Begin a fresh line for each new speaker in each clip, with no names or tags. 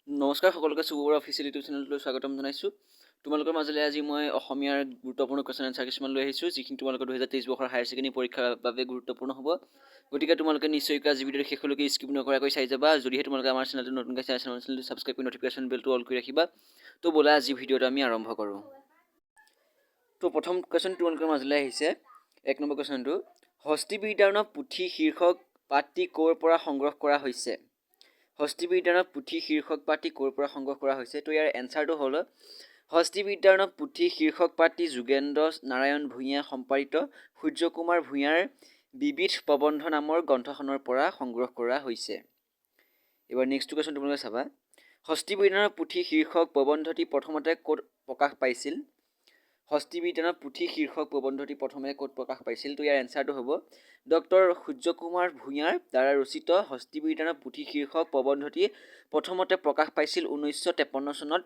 নমস্কাৰ সকলোকে চুবুৰ official YouTube চেনেললৈ স্বাগতম জনাইছোঁ। তোমালোকৰ মাজলৈ আজি মই অসমীয়াৰ গুৰুত্বপূৰ্ণ কুৱেশ্যন এনচাৰ কিছুমান লৈ আহিছোঁ, যিখিনি তোমালোকৰ 2023 বৰ্ষৰ হায়াৰ ছেকেণ্ডেৰী পৰীক্ষাৰ বাবে গুৰুত্বপূৰ্ণ হ'ব। গতিকে তোমালোকে নিশ্চয়কৈ আজি ভিডিঅ'টো শেষলৈকে স্কিপ নকৰাকৈ চাই যাবা। যদিহে তোমালোকে আমাৰ চেনেলটো নতুনকৈ চাই চেনেলটো ছাবস্ক্ৰাইব কৰি নটিফিকেশ্যন বেলটো অল কৰি ৰাখিবা। তো ব'লা আজি ভিডিঅ'টো আমি আৰম্ভ কৰোঁ। তো প্ৰথম কুৱেশ্যন তোমালোকৰ মাজলৈ আহিছে। 1 নম্বৰ কুৱেশ্যনটো, হস্তি বিদ্যায়নৰ পুথি শীৰ্ষক পাঠটি ক'ৰ পৰা সংগ্ৰহ কৰা হৈছে? হস্তি বিদ্যায়নৰ পুথি শীৰ্ষক পাঠটি ক'ৰ পৰা সংগ্ৰহ কৰা হৈছে? তো ইয়াৰ এনচাৰটো হ'ল হস্তি বিদ্যায়নৰ পুথি শীৰ্ষক পাঠটি যোগেন্দ্ৰ নাৰায়ণ ভূঞাই সম্পাদিত সূৰ্যকুমাৰ ভূঞাৰ বিবিধ প্ৰবন্ধ নামৰ গ্ৰন্থখনৰ পৰা সংগ্ৰহ কৰা হৈছে। এবাৰ নেক্সট কুৱেশ্যন তোমালোকে চাবা। হস্তি বিদ্যায়নৰ পুথি শীৰ্ষক প্ৰবন্ধটি প্ৰথমতে ক'ত প্ৰকাশ পাইছিল? হস্তি বিদ্যায়নৰ পুথি শীৰ্ষক প্ৰবন্ধটি প্ৰথমে ক'ত প্ৰকাশ পাইছিল? তো ইয়াৰ এনচাৰটো হ'ব ডক্টৰ সূৰ্যকুমাৰ ভূঞাৰ দ্বাৰা ৰচিত হস্তি বিদ্যায়নৰ পুথি শীৰ্ষক প্ৰবন্ধটি প্ৰথমতে প্ৰকাশ পাইছিল 1953 চনত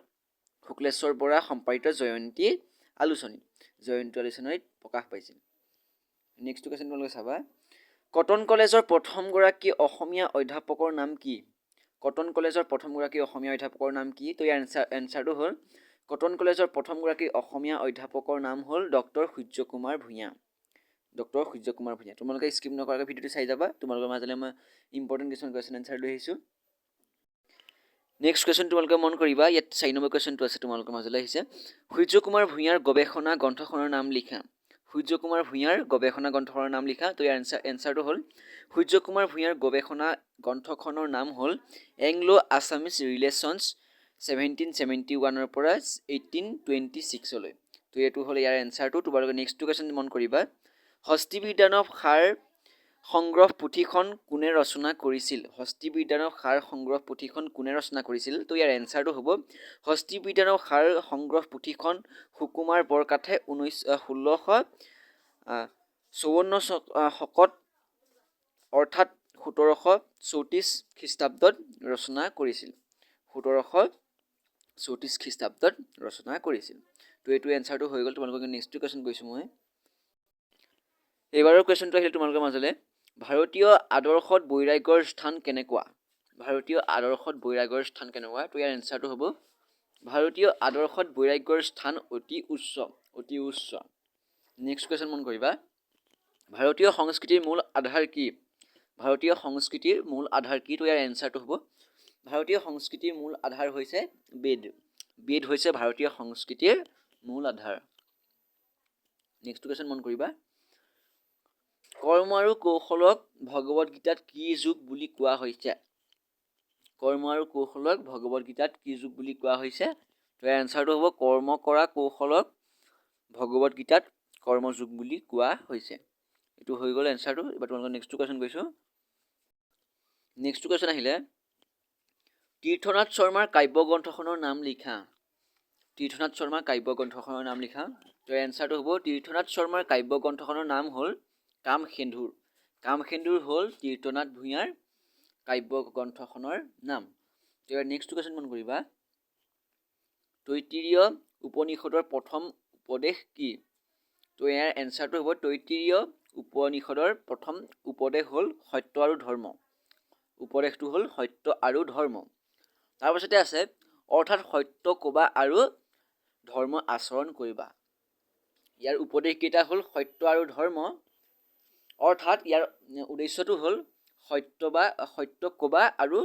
শুক্লেশ্বৰ বৰা সম্পাদিত জয়ন্তী আলোচনীত প্ৰকাশ পাইছিল। নেক্সট কুৱেশ্যন তোমালোকে চাবা। কটন কলেজৰ প্ৰথমগৰাকী অসমীয়া অধ্যাপকৰ নাম কি? কটন কলেজৰ প্ৰথমগৰাকী অসমীয়া অধ্যাপকৰ নাম কি? তো ইয়াৰ এনচাৰটো হ'ল কটন কলেজৰ প্ৰথমগৰাকী অসমীয়া অধ্যাপকৰ নাম হ'ল ডক্টৰ সূৰ্যকুমাৰ ভূঞা। ডক্টৰ সূৰ্যকুমাৰ ভূঞা। তোমালোকে স্কিপ নকৰাকৈ ভিডিঅ'টো চাই যাবা। তোমালোকৰ মাজলৈ মই ইম্পৰ্টেণ্ট কিছুমান কুৱেশ্যন এনচাৰ লৈ আহিছোঁ। নেক্সট কুৱেশ্যন তোমালোকে মন কৰিবা। ইয়াত 4 নম্বৰ কুৱেশ্যনটো আছে তোমালোকৰ মাজলৈ আহিছে। সূৰ্যকুমাৰ ভূঞাৰ গৱেষণা গ্ৰন্থখনৰ নাম লিখা। সূৰ্যকুমাৰ ভূঞাৰ গৱেষণা গ্ৰন্থখনৰ নাম লিখা। তো ইয়াৰ এনচাৰটো হ'ল সূৰ্যকুমাৰ ভূঞাৰ গৱেষণা গ্ৰন্থখনৰ নাম হ'ল এংলো আছামিজ ৰিলেশ্যনছ 1771 পৰা 1826লৈ। তো এইটো হ'ল ইয়াৰ এনচাৰটো। তোমালোকে নেক্সট কুৱেশ্যন মন কৰিবা। হস্তি বিদ্যায়নৰ সাৰ সংগ্ৰহ পুথিখন কোনে ৰচনা কৰিছিল? হস্তি বিদ্যায়নৰ সাৰ সংগ্ৰহ পুথিখন কোনে ৰচনা কৰিছিল? তো ইয়াৰ এনচাৰটো হ'ব হস্তি বিদ্যায়নৰ সাৰ সংগ্ৰহ পুথিখন সুকুমাৰ বৰকাথাই 1654 শকত অৰ্থাৎ 1734 খ্ৰীষ্টাব্দত ৰচনা কৰিছিল। 1734 খ্ৰীষ্টাব্দত ৰচনা কৰিছিল। তো এইটো এনচাৰটো হৈ গ'ল। তোমালোকক নেক্সট কুৱেশ্যন কৈছোঁ মই। এইবাৰৰ কুৱেশ্যনটো আহিলে তোমালোকৰ মাজলৈ। ভাৰতীয় আদৰ্শত বৈৰাগ্যৰ স্থান কেনেকুৱা? ভাৰতীয় আদৰ্শত বৈৰাগ্যৰ স্থান কেনেকুৱা? তো ইয়াৰ এনচাৰটো হ'ব ভাৰতীয় আদৰ্শত বৈৰাগ্যৰ স্থান অতি উচ্চ। অতি উচ্চ। নেক্সট কুৱেশ্যন মন কৰিবা। ভাৰতীয় সংস্কৃতিৰ মূল আধাৰ কি? ভাৰতীয় সংস্কৃতিৰ মূল আধাৰ কি? তো ইয়াৰ এনচাৰটো হ'ব ভাৰতীয় সংস্কৃতিৰ মূল আধাৰ হৈছে বেদ। বেদ হৈছে ভাৰতীয় সংস্কৃতিৰ মূল আধাৰ। নেক্সট কুৱেশ্যন মন কৰিবা। কৰ্ম আৰু কৌশলক ভগৱদ গীতাত কি যুগ বুলি কোৱা হৈছে? কৰ্ম আৰু কৌশলক ভগৱদ গীতাত কি যুগ বুলি কোৱা হৈছে? তো ইয়াৰ এনচাৰটো হ'ব কৰ্ম কৰা কৌশলক ভগৱদ গীতাত কৰ্মযুগ বুলি কোৱা হৈছে। এইটো হৈ গ'ল এনচাৰটো। এবাৰ তোমালোকৰ নেক্সট কুৱেশ্যন কৈছোঁ। নেক্সট কুৱেশ্যন আহিলে তীৰ্থনাথ শৰ্মাৰ কাব্যগ্ৰন্থখনৰ নাম লিখা। তীৰ্থনাথ শৰ্মাৰ কাব্যগ্ৰন্থখনৰ নাম লিখা। তো এনচাৰটো হ'ব তীৰ্থনাথ শৰ্মাৰ কাব্যগ্ৰন্থখনৰ নাম হ'ল কামসেন্দুৰ। কামসেন্দুৰ হ'ল তীৰ্থনাথ ভূঞাৰ কাব্যগ্ৰন্থখনৰ নাম। তো ইয়াৰ নেক্সট কুৱেশ্যন মন কৰিবা। তৈত্তিৰীয় উপনিষদৰ প্ৰথম উপদেশ কি? তো ইয়াৰ এনচাৰটো হ'ব তৈত্তিৰীয় উপনিষদৰ প্ৰথম উপদেশ হ'ল সত্য আৰু ধৰ্ম। উপদেশটো হ'ল সত্য আৰু ধৰ্ম। তাৰপাছতে আছে অৰ্থাৎ সত্য ক'বা আৰু ধৰ্ম আচৰণ কৰিবা। ইয়াৰ উপদেশকেইটা হ'ল সত্য আৰু ধৰ্ম, অৰ্থাৎ ইয়াৰ উদ্দেশ্যটো হ'ল সত্য ক'বা আৰু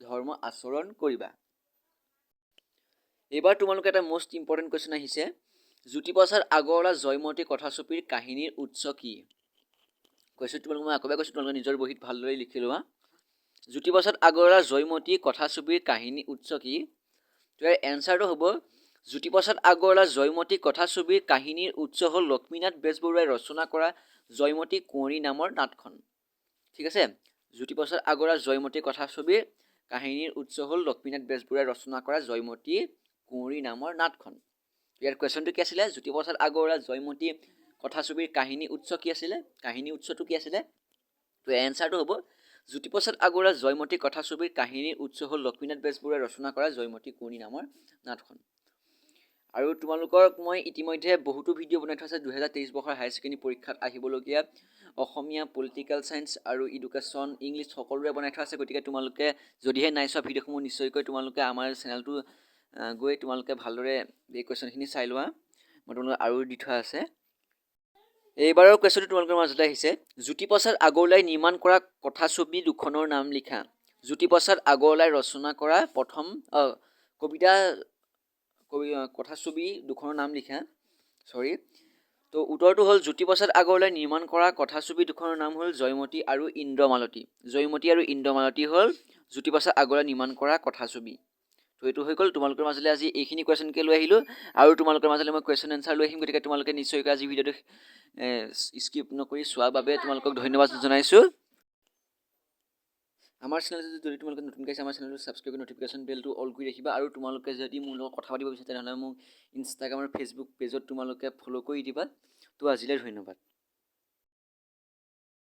ধৰ্ম আচৰণ কৰিবা। এইবাৰ তোমালোকে এটা মষ্ট ইম্পৰ্টেণ্ট কুৱেশ্যন আহিছে। জ্যোতিপ্ৰসাদ আগৰৱালা জয়মতী কথাছবিৰ কাহিনীৰ উৎস কি? কুৱেশ্যনটো তোমালোকে মই আকৌ কৈছোঁ, তোমালোকে নিজৰ বহীত ভালদৰে লিখি লোৱা। জ্যোতিপ্ৰসাদ আগৰৱালা জয়মতী কথাছবিৰ কাহিনীৰ উৎস কি? তো ইয়াৰ এনচাৰটো হ'ব জ্যোতিপ্ৰসাদ আগৰৱালা জয়মতী কথাছবিৰ কাহিনীৰ উৎস হ'ল লক্ষ্মীনাথ বেজবৰুৱাই ৰচনা কৰা জয়মতী কুঁৱৰী নামৰ নাটখন। ঠিক আছে। জ্যোতিপ্ৰসাদ আগৰৱালা জয়মতী কথাছবিৰ কাহিনীৰ উৎস হ'ল লক্ষ্মীনাথ বেজবৰুৱাই ৰচনা কৰা জয়মতী কুঁৱৰী নামৰ নাটখন। ইয়াৰ কুৱেশ্যনটো কি আছিলে? জ্যোতিপ্ৰসাদ আগৰৱালা জয়মতী কথাছবিৰ কাহিনী উৎস কি আছিলে? কাহিনী উৎসটো কি আছিলে? তো এনচাৰটো হ'ব জ্যোতিপ্ৰসাদ আগৰৱালা জয়মতী কথাছবিৰ কাহিনীৰ উৎস হ'ল লক্ষ্মীনাথ বেজবৰুৱাই ৰচনা কৰা জয়মতী কুঁৱৰী নামৰ নাটখন। আৰু তোমালোকক মই ইতিমধ্যে বহুতো ভিডিঅ' বনাই থোৱা আছে 2023 বৰ্ষৰ হায়াৰ ছেকেণ্ডেৰী পৰীক্ষাত আহিবলগীয়া অসমীয়া, পলিটিকেল ছায়েন্স আৰু এডুকেশ্যন, ইংলিছ সকলোৰে বনাই থোৱা আছে। গতিকে তোমালোকে যদিহে নাই চোৱা ভিডিঅ'সমূহ নিশ্চয়কৈ তোমালোকে আমাৰ চেনেলটো গৈ তোমালোকে ভালদৰে এই কুৱেশ্যনখিনি চাই লোৱা। মই তোমালোকক আৰু দি থোৱা আছে। এইবাৰৰ কুৱেশ্যনটো তোমালোকৰ মাজলৈ আহিছে, জ্যোতিপ্ৰসাদ আগৰৱালাই নিৰ্মাণ কৰা কথাছবি দুখনৰ নাম লিখা। জ্যোতিপ্ৰসাদ আগৰৱালাই ৰচনা কৰা প্ৰথম কথাছবি দুখনৰ নাম লিখা। তো উত্তৰটো হ'ল জ্যোতিপ্ৰসাদ আগৰৱালাই নিৰ্মাণ কৰা কথাছবি দুখনৰ নাম হ'ল জয়মতী আৰু ইন্দ্ৰমালতী। জয়মতী আৰু ইন্দ্ৰমালতী হ'ল জ্যোতিপ্ৰসাদ আগৰৱালাই নিৰ্মাণ কৰা কথাছবি। তো এইটো হৈ গ'ল। তোমালোকৰ মাজলৈ আজি এইখিনি কুৱেশ্যনকে লৈ আহিলোঁ আৰু তোমালোকৰ মাজলৈ মই কুৱেশ্যন এনচাৰ লৈ আহিম। গতিকে তোমালোকে নিশ্চয়কৈ আজি ভিডিঅ'টো স্কিপ নকৰি চোৱাৰ বাবে তোমালোকক ধন্যবাদ জনাইছোঁ। আমাৰ চেনেলটো যদি তোমালোকে নতুনকৈ আছে আমাৰ চেনেলটো ছাবস্ক্ৰাইব কৰি নটিফিকেশ্যন বেলটো অল কৰি ৰাখিবা। আৰু তোমালোকে যদি মোৰ লগত কথা পাতিব বিচাৰে তেনেহ'লে মোক ইনষ্টাগ্ৰাম আৰু ফেচবুক পেজত তোমালোকে ফ'ল' কৰি দিবা। তো আজিলৈ ধন্যবাদ।